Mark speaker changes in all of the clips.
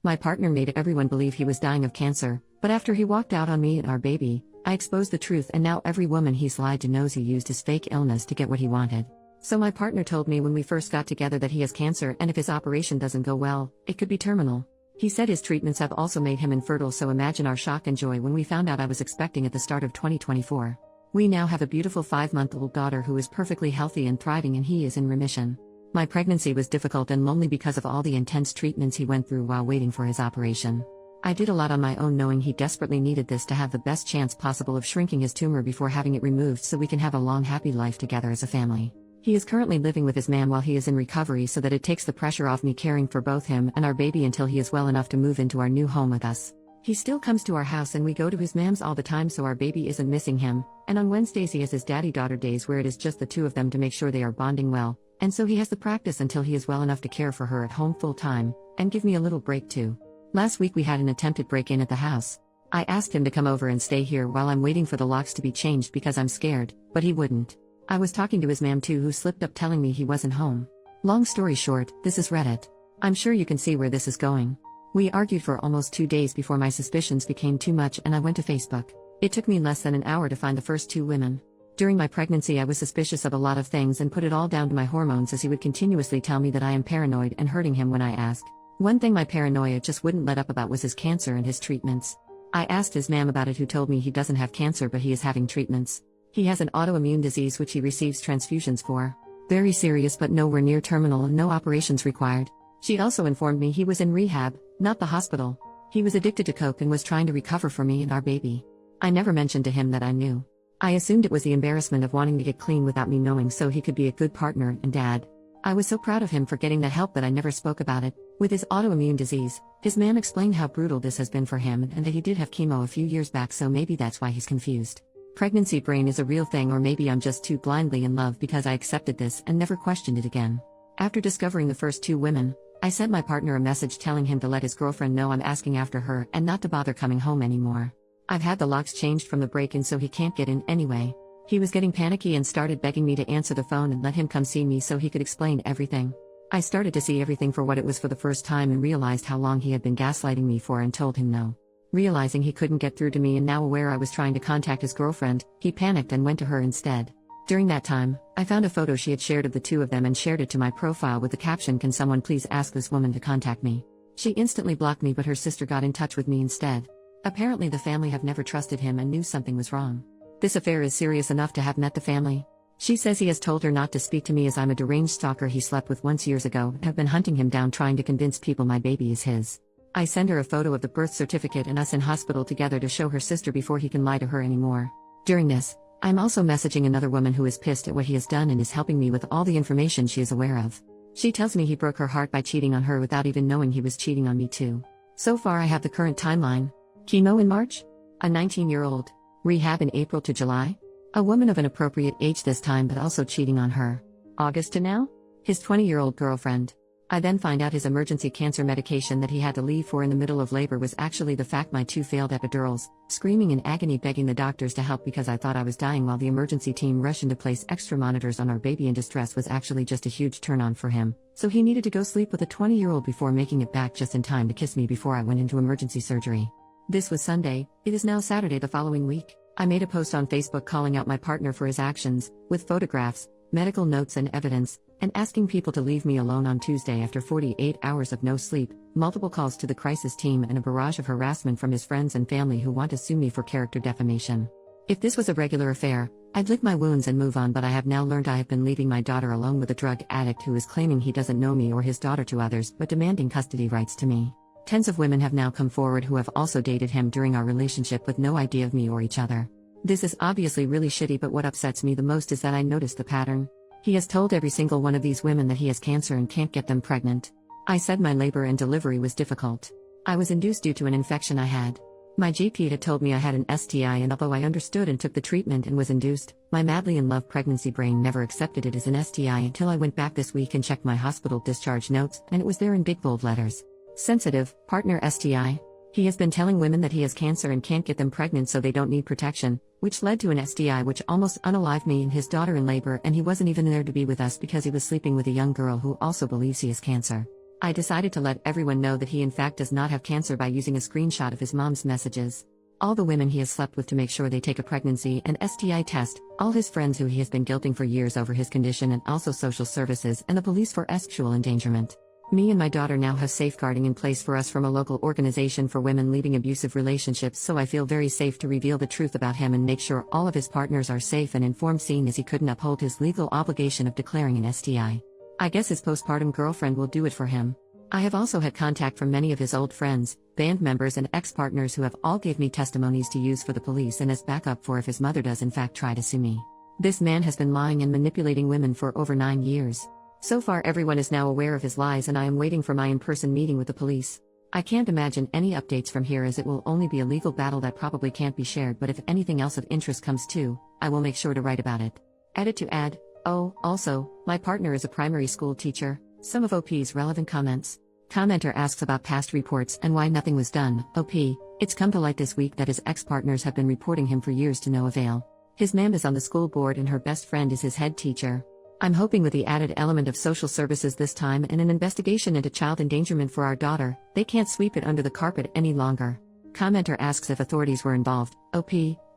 Speaker 1: My partner made everyone believe he was dying of cancer, but after he walked out on me and our baby, I exposed the truth, and now every woman he's lied to knows he used his fake illness to get what he wanted. So my partner told me when we first got together that he has cancer, and if his operation doesn't go well, it could be terminal. He said his treatments have also made him infertile, so imagine our shock and joy when we found out I was expecting at the start of 2024. We now have a beautiful 5-month-old daughter who is perfectly healthy and thriving, and he is in remission. My pregnancy was difficult and lonely because of all the intense treatments he went through while waiting for his operation. I did a lot on my own, knowing he desperately needed this to have the best chance possible of shrinking his tumor before having it removed so we can have a long happy life together as a family. He is currently living with his mom while he is in recovery so that it takes the pressure off me caring for both him and our baby until he is well enough to move into our new home with us. He still comes to our house and we go to his mom's all the time so our baby isn't missing him, and on Wednesdays he has his daddy-daughter days where it is just the two of them to make sure they are bonding well, and so he has the practice until he is well enough to care for her at home full time, and give me a little break too. Last week we had an attempted break-in at the house. I asked him to come over and stay here while I'm waiting for the locks to be changed because I'm scared, but he wouldn't. I was talking to his mom too, who slipped up telling me he wasn't home. Long story short, this is Reddit. I'm sure you can see where this is going. We argued for almost 2 days before my suspicions became too much and I went to Facebook. It took me less than an hour to find the first 2 women. During my pregnancy I was suspicious of a lot of things and put it all down to my hormones, as he would continuously tell me that I am paranoid and hurting him when I asked. One thing my paranoia just wouldn't let up about was his cancer and his treatments. I asked his mom about it, who told me he doesn't have cancer but he is having treatments. He has an autoimmune disease which he receives transfusions for. Very serious but nowhere near terminal and no operations required. She also informed me he was in rehab, not the hospital. He was addicted to coke and was trying to recover for me and our baby. I never mentioned to him that I knew. I assumed it was the embarrassment of wanting to get clean without me knowing so he could be a good partner and dad. I was so proud of him for getting the help that I never spoke about it. With his autoimmune disease, his man explained how brutal this has been for him and that he did have chemo a few years back, so maybe that's why he's confused. Pregnancy brain is a real thing, or maybe I'm just too blindly in love because I accepted this and never questioned it again. After discovering the first 2 women, I sent my partner a message telling him to let his girlfriend know I'm asking after her and not to bother coming home anymore. I've had the locks changed from the break-in so he can't get in anyway. He was getting panicky and started begging me to answer the phone and let him come see me so he could explain everything. I started to see everything for what it was for the first time and realized how long he had been gaslighting me for, and told him no. Realizing he couldn't get through to me and now aware I was trying to contact his girlfriend, he panicked and went to her instead. During that time, I found a photo she had shared of the 2 of them and shared it to my profile with the caption, "Can someone please ask this woman to contact me?" She instantly blocked me, but her sister got in touch with me instead. Apparently the family have never trusted him and knew something was wrong. This affair is serious enough to have met the family. She says he has told her not to speak to me as I'm a deranged stalker he slept with once years ago and have been hunting him down trying to convince people my baby is his. I send her a photo of the birth certificate and us in hospital together to show her sister before he can lie to her anymore. During this, I'm also messaging another woman who is pissed at what he has done and is helping me with all the information she is aware of. She tells me he broke her heart by cheating on her without even knowing he was cheating on me too. So far I have the current timeline. Chemo in March? A 19-year-old. Rehab in April to July? A woman of an appropriate age this time but also cheating on her. August to now? His 20-year-old girlfriend. I then find out his emergency cancer medication that he had to leave for in the middle of labor was actually the fact my 2 failed epidurals, screaming in agony begging the doctors to help because I thought I was dying while the emergency team rushed in to place extra monitors on our baby in distress was actually just a huge turn-on for him, so he needed to go sleep with a 20-year-old before making it back just in time to kiss me before I went into emergency surgery. This was Sunday, it is now Saturday the following week. I made a post on Facebook calling out my partner for his actions, with photographs, medical notes and evidence, and asking people to leave me alone on Tuesday after 48 hours of no sleep, multiple calls to the crisis team and a barrage of harassment from his friends and family who want to sue me for character defamation. If this was a regular affair, I'd lick my wounds and move on, but I have now learned I have been leaving my daughter alone with a drug addict who is claiming he doesn't know me or his daughter to others but demanding custody rights to me. Tens of women have now come forward who have also dated him during our relationship with no idea of me or each other. This is obviously really shitty, but what upsets me the most is that I noticed the pattern. He has told every single one of these women that he has cancer and can't get them pregnant. I said my labor and delivery was difficult. I was induced due to an infection I had. My GP had told me I had an STI, and although I understood and took the treatment and was induced, my madly in love pregnancy brain never accepted it as an STI until I went back this week and checked my hospital discharge notes, and it was there in big bold letters. Sensitive, partner STI. He has been telling women that he has cancer and can't get them pregnant so they don't need protection, which led to an STI which almost unalived me and his daughter in labor, and he wasn't even there to be with us because he was sleeping with a young girl who also believes he has cancer. I decided to let everyone know that he in fact does not have cancer by using a screenshot of his mom's messages. All the women he has slept with to make sure they take a pregnancy and STI test, all his friends who he has been guilting for years over his condition, and also social services and the police for sexual endangerment. Me and my daughter now have safeguarding in place for us from a local organization for women leaving abusive relationships, so I feel very safe to reveal the truth about him and make sure all of his partners are safe and informed, seeing as he couldn't uphold his legal obligation of declaring an STI. I guess his postpartum girlfriend will do it for him. I have also had contact from many of his old friends, band members and ex-partners who have all gave me testimonies to use for the police and as backup for if his mother does in fact try to sue me. This man has been lying and manipulating women for over 9 years. So far everyone is now aware of his lies and I am waiting for my in-person meeting with the police. I can't imagine any updates from here as it will only be a legal battle that probably can't be shared, but if anything else of interest comes too, I will make sure to write about it. Edit to add. Oh, also, my partner is a primary school teacher. Some of OP's relevant comments. Commenter asks about past reports and why nothing was done. OP, it's come to light this week that his ex-partners have been reporting him for years to no avail. His mom is on the school board and her best friend is his head teacher. I'm hoping with the added element of social services this time and an investigation into child endangerment for our daughter, they can't sweep it under the carpet any longer. Commenter asks if authorities were involved. OP,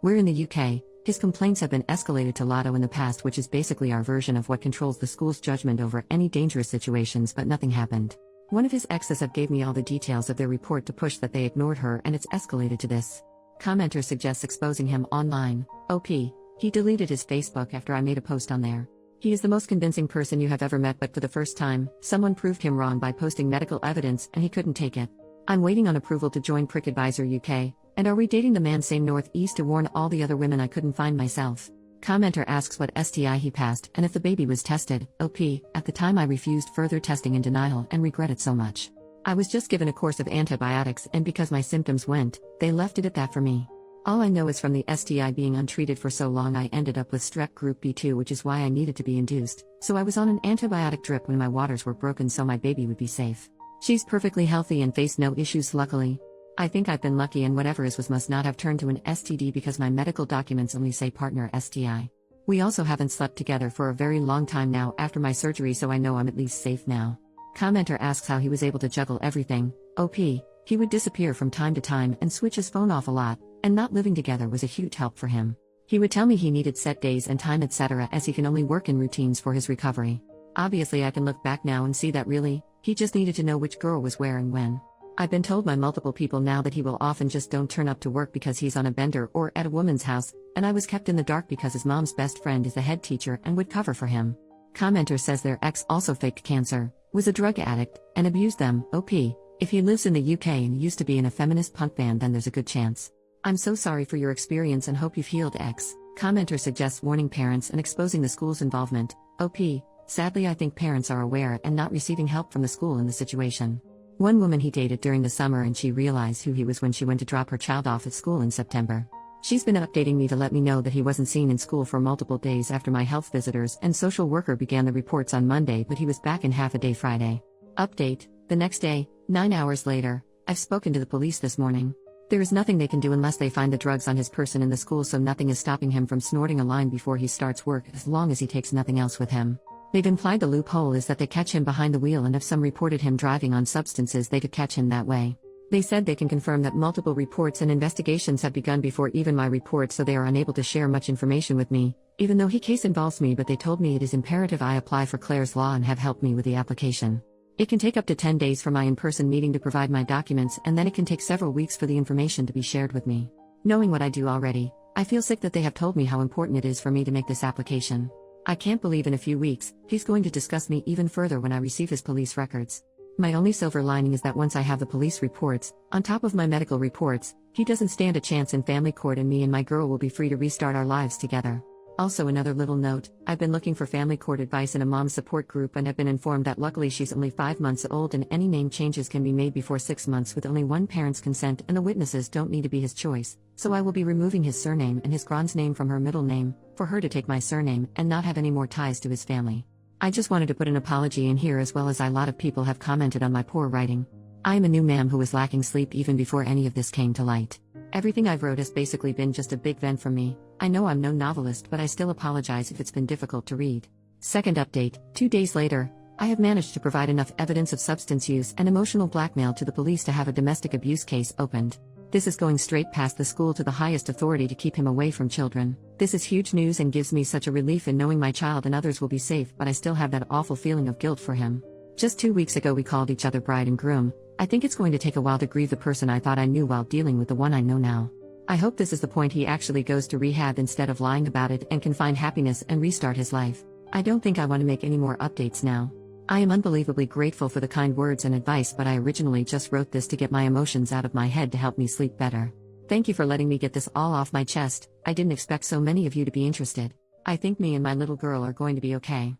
Speaker 1: we're in the UK. His complaints have been escalated to Lotto in the past, which is basically our version of what controls the school's judgment over any dangerous situations, but nothing happened. One of his exes have gave me all the details of their report to push that they ignored her and it's escalated to this. Commenter suggests exposing him online. OP, he deleted his Facebook after I made a post on there. He is the most convincing person you have ever met, but for the first time, someone proved him wrong by posting medical evidence and he couldn't take it. I'm waiting on approval to join Prick Advisor UK, and are we dating the man same northeast to warn all the other women I couldn't find myself. Commenter asks what STI he passed and if the baby was tested. OP, at the time I refused further testing in denial and regret it so much. I was just given a course of antibiotics and because my symptoms went, they left it at that for me. All I know is from the STI being untreated for so long I ended up with strep group B2, which is why I needed to be induced, so I was on an antibiotic drip when my waters were broken so my baby would be safe. She's perfectly healthy and faced no issues luckily. I think I've been lucky and whatever is was must not have turned to an STD because my medical documents only say partner STI. We also haven't slept together for a very long time now after my surgery, so I know I'm at least safe now. Commenter asks how he was able to juggle everything. OP, he would disappear from time to time and switch his phone off a lot, and not living together was a huge help for him. He would tell me he needed set days and time etc. as he can only work in routines for his recovery. Obviously I can look back now and see that really, he just needed to know which girl was where and when. I've been told by multiple people now that he will often just don't turn up to work because he's on a bender or at a woman's house, and I was kept in the dark because his mom's best friend is the head teacher and would cover for him. Commenter says their ex also faked cancer, was a drug addict, and abused them. OP, if he lives in the UK and used to be in a feminist punk band then there's a good chance. I'm so sorry for your experience and hope you've healed. X. Commenter suggests warning parents and exposing the school's involvement. OP, sadly I think parents are aware and not receiving help from the school in the situation. One woman he dated during the summer and she realized who he was when she went to drop her child off at school in September. She's been updating me to let me know that he wasn't seen in school for multiple days after my health visitors and social worker began the reports on Monday, but he was back in half a day Friday. Update, the next day, 9 hours later, I've spoken to the police this morning. There is nothing they can do unless they find the drugs on his person in the school, so nothing is stopping him from snorting a line before he starts work as long as he takes nothing else with him. They've implied the loophole is that they catch him behind the wheel and if some reported him driving on substances they could catch him that way. They said they can confirm that multiple reports and investigations have begun before even my report, so they are unable to share much information with me, even though he case involves me, but they told me it is imperative I apply for Clare's Law and have helped me with the application. It can take up to 10 days for my in-person meeting to provide my documents, and then it can take several weeks for the information to be shared with me. Knowing what I do already, I feel sick that they have told me how important it is for me to make this application. I can't believe in a few weeks, he's going to discuss me even further when I receive his police records. My only silver lining is that once I have the police reports, on top of my medical reports, he doesn't stand a chance in family court and me and my girl will be free to restart our lives together. Also another little note, I've been looking for family court advice in a mom support group and have been informed that luckily she's only 5 months old and any name changes can be made before 6 months with only one parent's consent and the witnesses don't need to be his choice, so I will be removing his surname and his grand's name from her middle name, for her to take my surname and not have any more ties to his family. I just wanted to put an apology in here as well as a lot of people have commented on my poor writing. I am a new ma'am who was lacking sleep even before any of this came to light. Everything I've wrote has basically been just a big vent from me. I know I'm no novelist, but I still apologize if it's been difficult to read. Second update, 2 days later, I have managed to provide enough evidence of substance use and emotional blackmail to the police to have a domestic abuse case opened. This is going straight past the school to the highest authority to keep him away from children. This is huge news and gives me such a relief in knowing my child and others will be safe, but I still have that awful feeling of guilt for him. Just 2 weeks ago we called each other bride and groom. I think it's going to take a while to grieve the person I thought I knew while dealing with the one I know now. I hope this is the point he actually goes to rehab instead of lying about it and can find happiness and restart his life. I don't think I want to make any more updates now. I am unbelievably grateful for the kind words and advice, but I originally just wrote this to get my emotions out of my head to help me sleep better. Thank you for letting me get this all off my chest. I didn't expect so many of you to be interested. I think me and my little girl are going to be okay.